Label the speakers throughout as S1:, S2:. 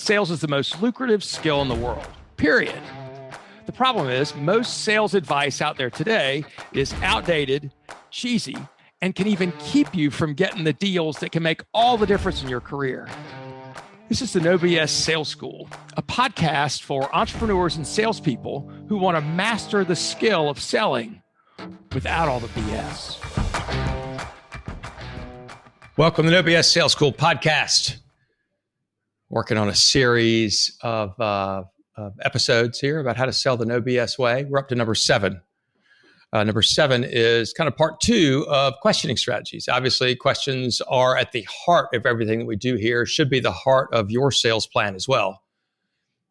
S1: sales is the most lucrative skill in the world, period. The problem is most sales advice out there today is outdated, cheesy, and can even keep you from getting the deals that can make all the difference in your career. This is the No BS Sales School, a podcast for entrepreneurs and salespeople who want to master the skill of selling without all the BS. Welcome to the No BS Sales School podcast. Working on a series of episodes here about how to sell the No BS way. We're up to number 7. Number 7 is kind of part 2 of questioning strategies. Obviously, questions are at the heart of everything that we do here, should be the heart of your sales plan as well.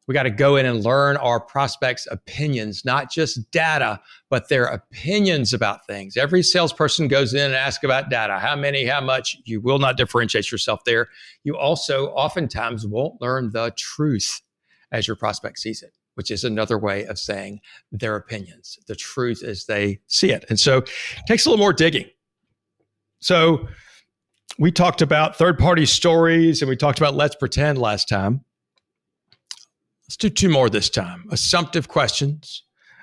S1: We got to go in and learn our prospects' opinions, not just data, but their opinions about things. Every salesperson goes in and asks about data. How many, how much? You will not differentiate yourself there. You also oftentimes won't learn the truth as your prospect sees it, which is another way of saying their opinions, the truth as they see it. And so it takes a little more digging. So we talked about third-party stories and we talked about let's pretend last time. Let's do 2 more this time. Assumptive questions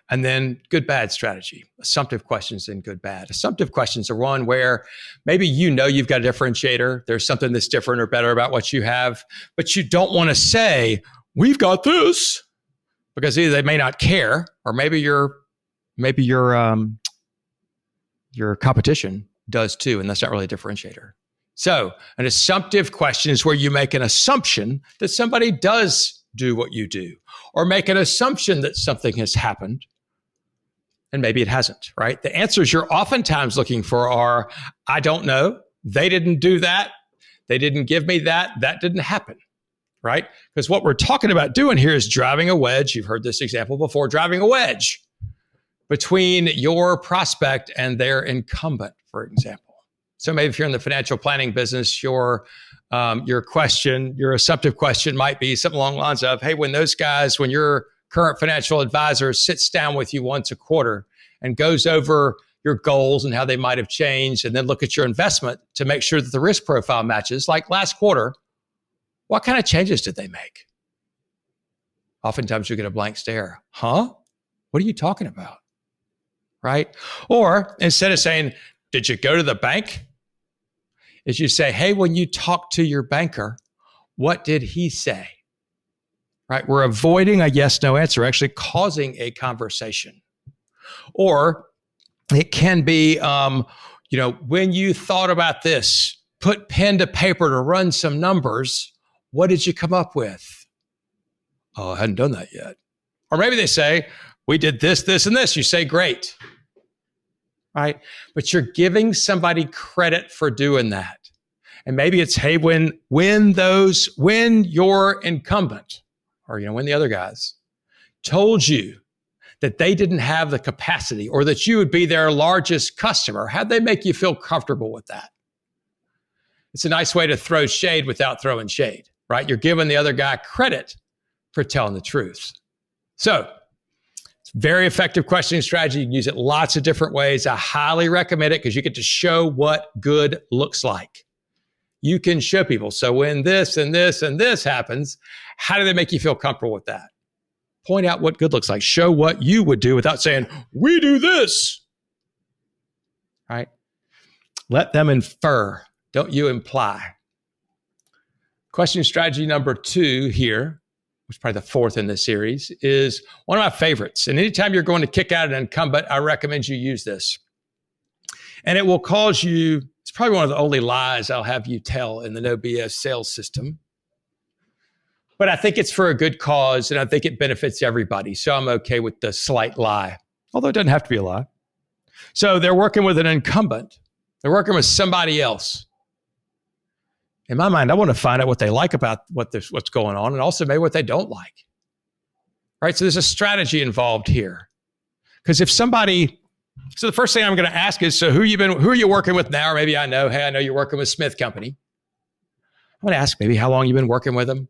S1: and then good-bad strategy. Assumptive questions and good-bad. Assumptive questions are one where maybe you know you've got a differentiator. There's something that's different or better about what you have, but you don't want to say, we've got this, because either they may not care or maybe your competition does too, and that's not really a differentiator. So an assumptive question is where you make an assumption that somebody does do what you do, or make an assumption that something has happened, and maybe it hasn't, right? The answers you're oftentimes looking for are, I don't know, they didn't do that, they didn't give me that, that didn't happen, right? Because what we're talking about doing here is driving a wedge. You've heard this example before, driving a wedge between your prospect and their incumbent, for example. So maybe if you're in the financial planning business, your assumptive question might be something along the lines of, hey, when your current financial advisor sits down with you once a quarter and goes over your goals and how they might have changed, and then look at your investment to make sure that the risk profile matches, like last quarter, what kind of changes did they make? Oftentimes you get a blank stare. Huh? What are you talking about? Right? Or instead of saying, did you go to the bank? Is you say, hey, when you talk to your banker, what did he say? Right? We're avoiding a yes, no answer, actually causing a conversation. Or it can be, when you thought about this, put pen to paper to run some numbers, what did you come up with? Oh, I hadn't done that yet. Or maybe they say, we did this, this, and this. You say, great. Right? But you're giving somebody credit for doing that. And maybe it's, hey, when your incumbent, or when the other guys told you that they didn't have the capacity or that you would be their largest customer, how'd they make you feel comfortable with that? It's a nice way to throw shade without throwing shade, right? You're giving the other guy credit for telling the truth. So it's a very effective questioning strategy. You can use it lots of different ways. I highly recommend it because you get to show what good looks like. You can show people. So when this and this and this happens, how do they make you feel comfortable with that? Point out what good looks like. Show what you would do without saying, we do this. Right? Let them infer. Don't you imply. Questioning strategy number 2 here, which is probably the 4th in this series, is one of my favorites. And anytime you're going to kick out an incumbent, I recommend you use this. And it will cause you, it's probably one of the only lies I'll have you tell in the No BS sales system. But I think it's for a good cause, and I think it benefits everybody. So I'm okay with the slight lie, although it doesn't have to be a lie. So they're working with an incumbent. They're working with somebody else. In my mind, I want to find out what they like about what's going on, and also maybe what they don't like. Right? So there's a strategy involved here. Because so the first thing I'm going to ask is, so who are you working with now? Or maybe I know you're working with Smith Company. I'm going to ask maybe how long you've been working with them,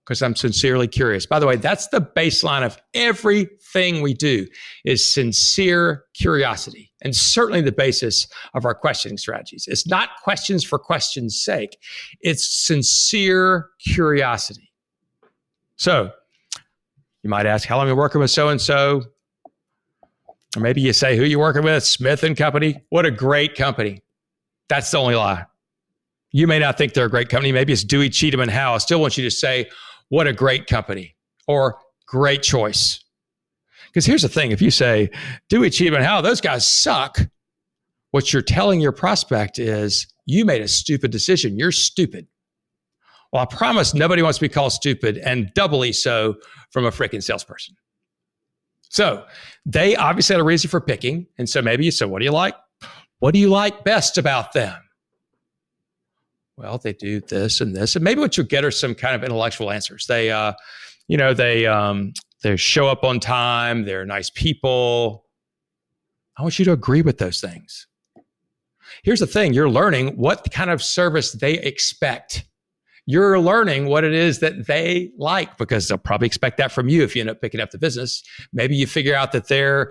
S1: because I'm sincerely curious. By the way, that's the baseline of everything we do, is sincere curiosity, and certainly the basis of our questioning strategies. It's not questions for question's sake. It's sincere curiosity. So you might ask, how long are you working with so-and-so? Or maybe you say, who you working with? Smith and Company. What a great company. That's the only lie. You may not think they're a great company. Maybe it's Dewey, Cheatham, and Howe. I still want you to say, what a great company, or great choice. Because here's the thing. If you say, Dewey, Cheatham, and Howe, those guys suck, what you're telling your prospect is, you made a stupid decision. You're stupid. Well, I promise nobody wants to be called stupid, and doubly so from a freaking salesperson. So they obviously had a reason for picking. And so maybe you say, what do you like? What do you like best about them? Well, they do this and this. And maybe what you'll get are some kind of intellectual answers. They show up on time. They're nice people. I want you to agree with those things. Here's the thing. You're learning what kind of service they expect. You're learning what it is that they like, because they'll probably expect that from you if you end up picking up the business. Maybe you figure out that their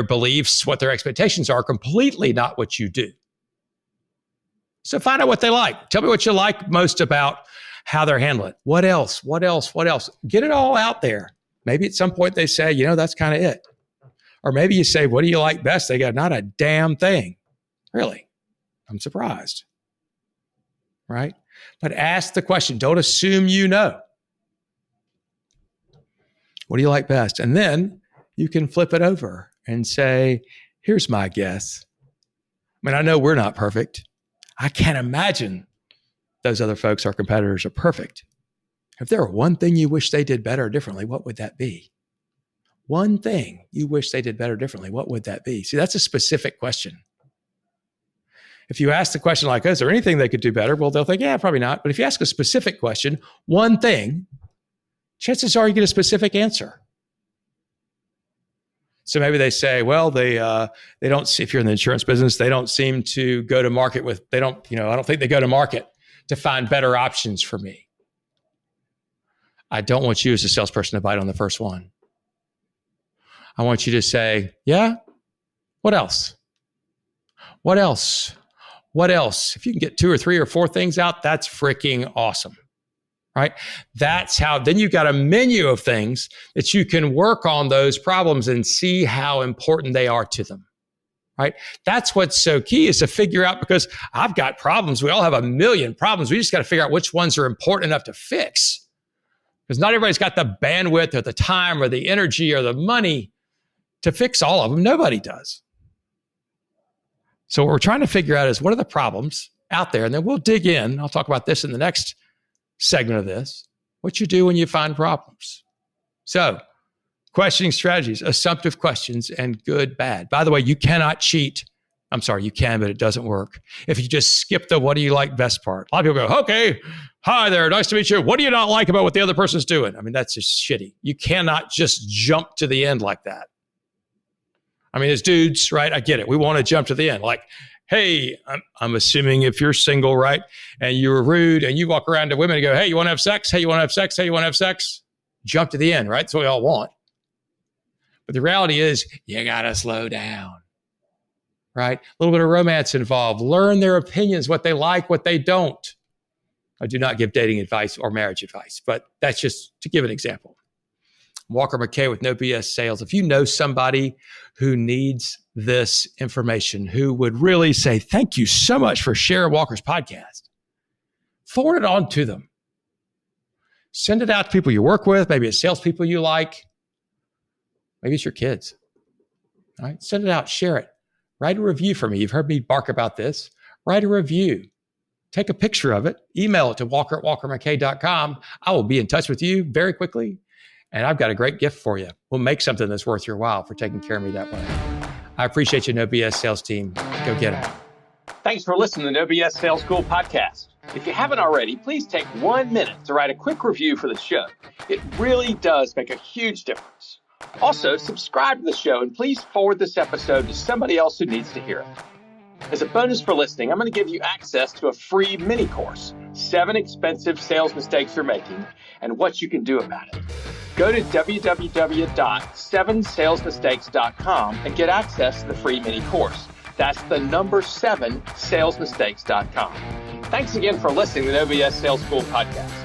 S1: beliefs, what their expectations are, completely not what you do. So find out what they like. Tell me what you like most about how they're handling it. What else? What else? What else? Get it all out there. Maybe at some point they say, that's kind of it. Or maybe you say, what do you like best? They go, not a damn thing. Really? I'm surprised. Right? But ask the question. Don't assume you know. What do you like best? And then you can flip it over and say, here's my guess. I mean, I know we're not perfect. I can't imagine those other folks, our competitors, are perfect. If there were one thing you wish they did better or differently, what would that be? One thing you wish they did better differently, what would that be? See, that's a specific question. If you ask the question like, is there anything they could do better? Well, they'll think, yeah, probably not. But if you ask a specific question, one thing, chances are you get a specific answer. So maybe they say, well, they don't see, if you're in the insurance business, they don't seem to go to market with, I don't think they go to market to find better options for me. I don't want you as a salesperson to bite on the first one. I want you to say, yeah, what else? What else? What else? If you can get 2 or 3 or 4 things out, that's freaking awesome. Right? That's how, then you've got a menu of things that you can work on those problems and see how important they are to them. Right? That's what's so key, is to figure out, because I've got problems. We all have a million problems. We just got to figure out which ones are important enough to fix. Because not everybody's got the bandwidth or the time or the energy or the money to fix all of them. Nobody does. So what we're trying to figure out is, what are the problems out there? And then we'll dig in. I'll talk about this in the next segment of this, what you do when you find problems. So, questioning strategies, assumptive questions, and good, bad. By the way, you cannot cheat. I'm sorry, you can, but it doesn't work. If you just skip the what do you like best part. A lot of people go, okay, hi there, nice to meet you. What do you not like about what the other person's doing? I mean, that's just shitty. You cannot just jump to the end like that. I mean, as dudes, right? I get it. We want to jump to the end. Like, hey, I'm assuming if you're single, right? And you're rude and you walk around to women and go, hey, you want to have sex? Hey, you want to have sex? Hey, you want to have sex? Jump to the end, right? That's what we all want. But the reality is, you got to slow down, right? A little bit of romance involved. Learn their opinions, what they like, what they don't. I do not give dating advice or marriage advice, but that's just to give an example. Walker McKay with No BS Sales. If you know somebody who needs this information, who would really say, thank you so much for sharing Walker's podcast, forward it on to them. Send it out to people you work with. Maybe it's salespeople you like. Maybe it's your kids. All right? Send it out. Share it. Write a review for me. You've heard me bark about this. Write a review. Take a picture of it. Email it to walker@walkermckay.com. I will be in touch with you very quickly. And I've got a great gift for you. We'll make something that's worth your while for taking care of me that way. I appreciate you, No BS Sales team. Go get them.
S2: Thanks for listening to the No BS Sales School podcast. If you haven't already, please take 1 minute to write a quick review for the show. It really does make a huge difference. Also, subscribe to the show and please forward this episode to somebody else who needs to hear it. As a bonus for listening, I'm going to give you access to a free mini course, 7 expensive sales mistakes you're making and what you can do about it. Go to www.7salesmistakes.com and get access to the free mini course. That's the number 7salesmistakes.com. Thanks again for listening to the No BS Sales School podcast.